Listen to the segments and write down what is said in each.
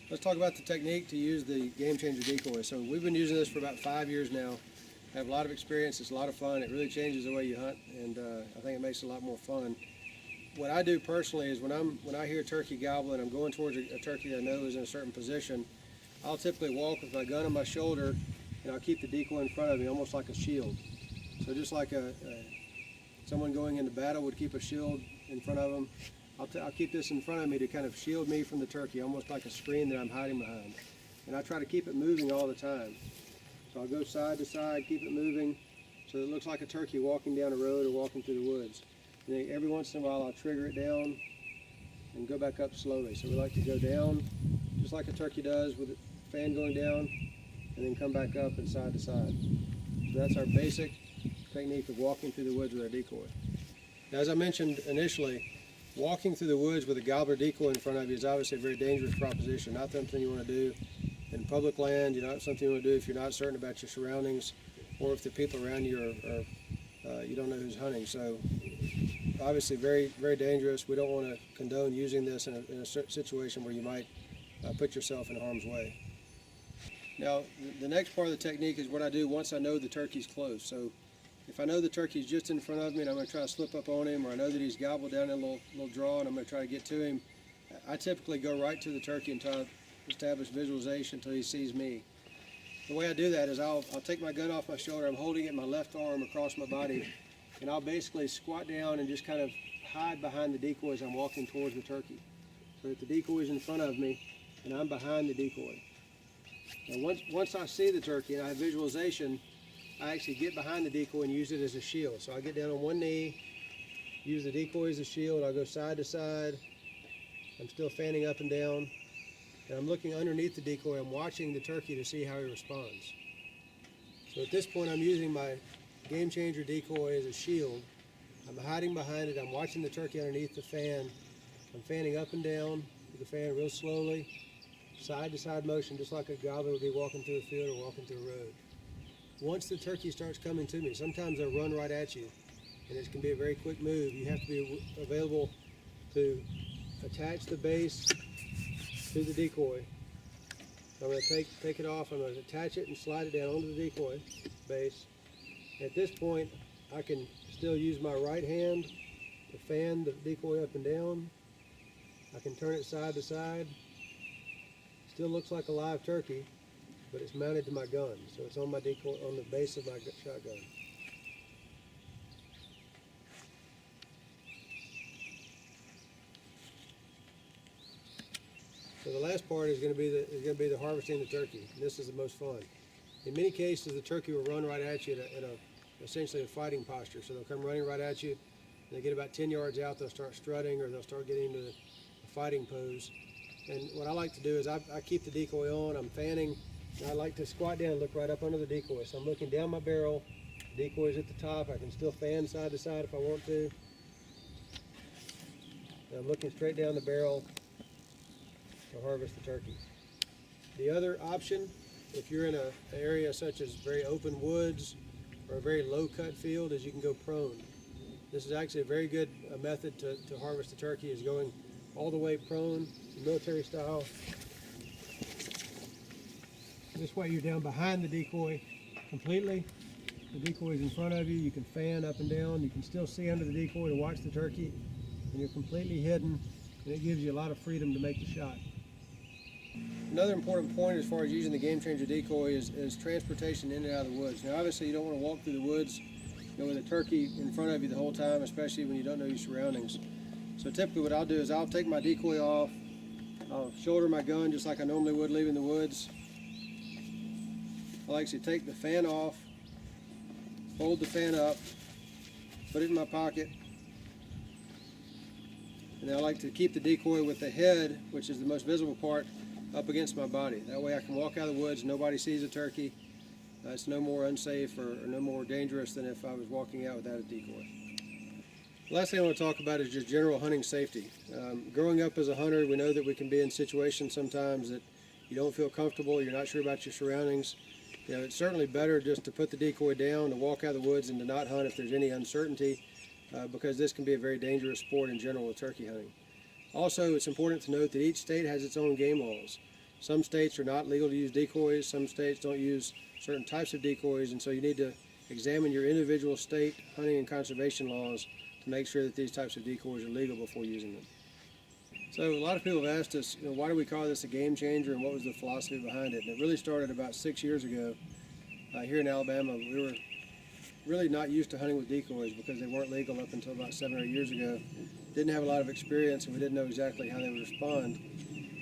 Let's talk about the technique to use the Gamechanger decoy. So we've been using this for about 5 years now. Have a lot of experience. It's a lot of fun. It really changes the way you hunt, and I think it makes it a lot more fun. What I do personally is when I hear a turkey gobbling, I'm going towards a turkey I know is in a certain position. I'll typically walk with my gun on my shoulder, and I'll keep the decoy in front of me, almost like a shield. So just like someone going into battle would keep a shield in front of them, I'll keep this in front of me to kind of shield me from the turkey, almost like a screen that I'm hiding behind. And I try to keep it moving all the time. So I'll go side to side, keep it moving, so it looks like a turkey walking down a road or walking through the woods. And then every once in a while I'll trigger it down and go back up slowly. So we like to go down, just like a turkey does with the fan going down, and then come back up and side to side. So that's our basic technique of walking through the woods with our decoy. Now, as I mentioned initially, walking through the woods with a gobbler decoy in front of you is obviously a very dangerous proposition. Not something you want to do in public land. Not something you want to do if you're not certain about your surroundings, or if the people around you are you don't know who's hunting. So obviously very, very dangerous. We don't want to condone using this in a situation where you might put yourself in harm's way. Now, the next part of the technique is what I do once I know the turkey's close. So if I know the turkey's just in front of me and I'm going to try to slip up on him, or I know that he's gobbled down in a little draw and I'm going to try to get to him, I typically go right to the turkey and try to establish visualization until he sees me. The way I do that is I'll take my gun off my shoulder, I'm holding it in my left arm across my body, and I'll basically squat down and just kind of hide behind the decoy as I'm walking towards the turkey. So that the decoy is in front of me and I'm behind the decoy. Now once I see the turkey and I have visualization, I actually get behind the decoy and use it as a shield. So I get down on one knee, use the decoy as a shield, I'll go side to side, I'm still fanning up and down, and I'm looking underneath the decoy, I'm watching the turkey to see how he responds. So at this point I'm using my Gamechanger decoy as a shield, I'm hiding behind it, I'm watching the turkey underneath the fan, I'm fanning up and down with the fan real slowly, side to side motion, just like a gobbler would be walking through a field or walking through a road. Once the turkey starts coming to me, sometimes they'll run right at you, and it can be a very quick move. You have to be available to attach the base to the decoy. So I'm going to take it off, I'm going to attach it and slide it down onto the decoy base. At this point, I can still use my right hand to fan the decoy up and down. I can turn it side to side. Still looks like a live turkey, but it's mounted to my gun, so it's on my decoy, on the base of my shotgun. So the last part is going to be the harvesting the turkey. And this is the most fun. In many cases, the turkey will run right at you at essentially a fighting posture. So they'll come running right at you. And they get about 10 yards out, they'll start strutting, or they'll start getting into a fighting pose. And what I like to do is I keep the decoy on. I'm fanning. I like to squat down and look right up under the decoy. So I'm looking down my barrel, the decoy's at the top, I can still fan side to side if I want to. And I'm looking straight down the barrel to harvest the turkey. The other option, if you're in an area such as very open woods or a very low cut field, is you can go prone. This is actually a very good method to harvest the turkey, is going all the way prone, military style. This way you're down behind the decoy completely. The decoy is in front of you. You can fan up and down. You can still see under the decoy to watch the turkey. And you're completely hidden, and it gives you a lot of freedom to make the shot. Another important point as far as using the Gamechanger decoy is transportation in and out of the woods. Now obviously you don't want to walk through the woods with a turkey in front of you the whole time, especially when you don't know your surroundings. So typically what I'll do is I'll take my decoy off, I'll shoulder my gun just like I normally would leaving the woods. I'll actually take the fan off, hold the fan up, put it in my pocket, and I like to keep the decoy with the head, which is the most visible part, up against my body. That way I can walk out of the woods, nobody sees a turkey. It's no more unsafe or no more dangerous than if I was walking out without a decoy. The last thing I want to talk about is just general hunting safety. Growing up as a hunter, we know that we can be in situations sometimes that you don't feel comfortable, you're not sure about your surroundings. It's certainly better just to put the decoy down, to walk out of the woods, and to not hunt if there's any uncertainty, because this can be a very dangerous sport in general with turkey hunting. Also, it's important to note that each state has its own game laws. Some states are not legal to use decoys, some states don't use certain types of decoys, and so you need to examine your individual state hunting and conservation laws to make sure that these types of decoys are legal before using them. So a lot of people have asked us, why do we call this a game changer and what was the philosophy behind it? And it really started about 6 years ago here in Alabama. We were really not used to hunting with decoys because they weren't legal up until about 7 or 8 years ago. Didn't have a lot of experience, and we didn't know exactly how they would respond.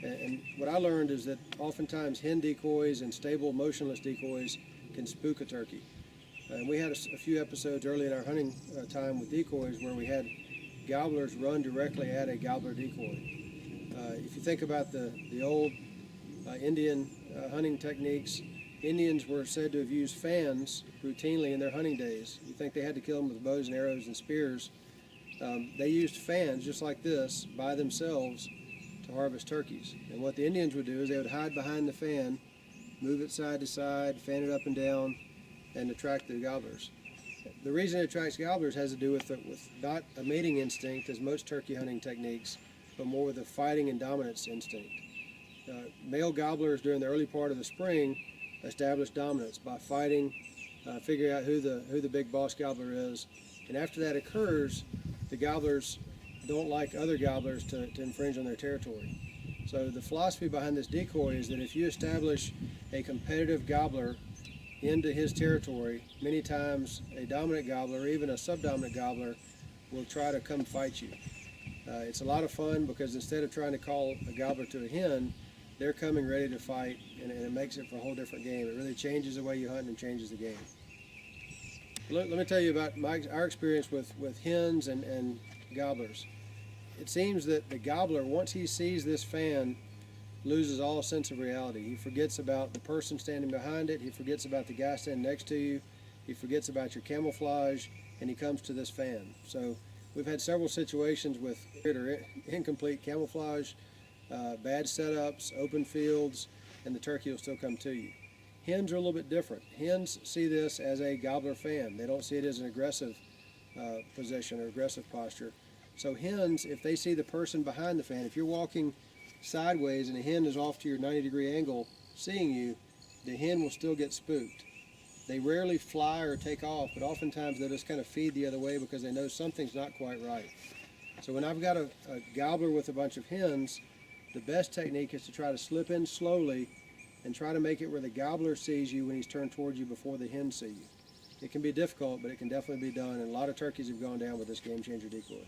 And what I learned is that oftentimes hen decoys and stable motionless decoys can spook a turkey. And we had a few episodes early in our hunting time with decoys where we had gobblers run directly at a gobbler decoy. If you think about the old Indian hunting techniques, Indians were said to have used fans routinely in their hunting days. You think they had to kill them with bows and arrows and spears. They used fans just like this by themselves to harvest turkeys. And what the Indians would do is they would hide behind the fan, move it side to side, fan it up and down, and attract the gobblers. The reason it attracts gobblers has to do with not a mating instinct as most turkey hunting techniques, but more with a fighting and dominance instinct. Male gobblers during the early part of the spring establish dominance by fighting, figuring out who the big boss gobbler is, and after that occurs, the gobblers don't like other gobblers to infringe on their territory. So the philosophy behind this decoy is that if you establish a competitive gobbler into his territory, many times a dominant gobbler or even a subdominant gobbler will try to come fight you. It's a lot of fun because instead of trying to call a gobbler to a hen, they're coming ready to fight, and it makes it for a whole different game. It really changes the way you hunt and changes the game. Let me tell you about our experience with hens and gobblers. It seems that the gobbler, once he sees this fan, loses all sense of reality. He forgets about the person standing behind it. He forgets about the guy standing next to you. He forgets about your camouflage, and he comes to this fan. So we've had several situations with incomplete camouflage, bad setups, open fields, and the turkey will still come to you. Hens are a little bit different. Hens see this as a gobbler fan. They don't see it as an aggressive position or aggressive posture. So hens, if they see the person behind the fan, if you're walking sideways and a hen is off to your 90-degree angle seeing you, the hen will still get spooked. They rarely fly or take off, but oftentimes they'll just kind of feed the other way because they know something's not quite right. So when I've got a gobbler with a bunch of hens, the best technique is to try to slip in slowly and try to make it where the gobbler sees you when he's turned towards you before the hens see you. It can be difficult, but it can definitely be done, and a lot of turkeys have gone down with this game changer decoy.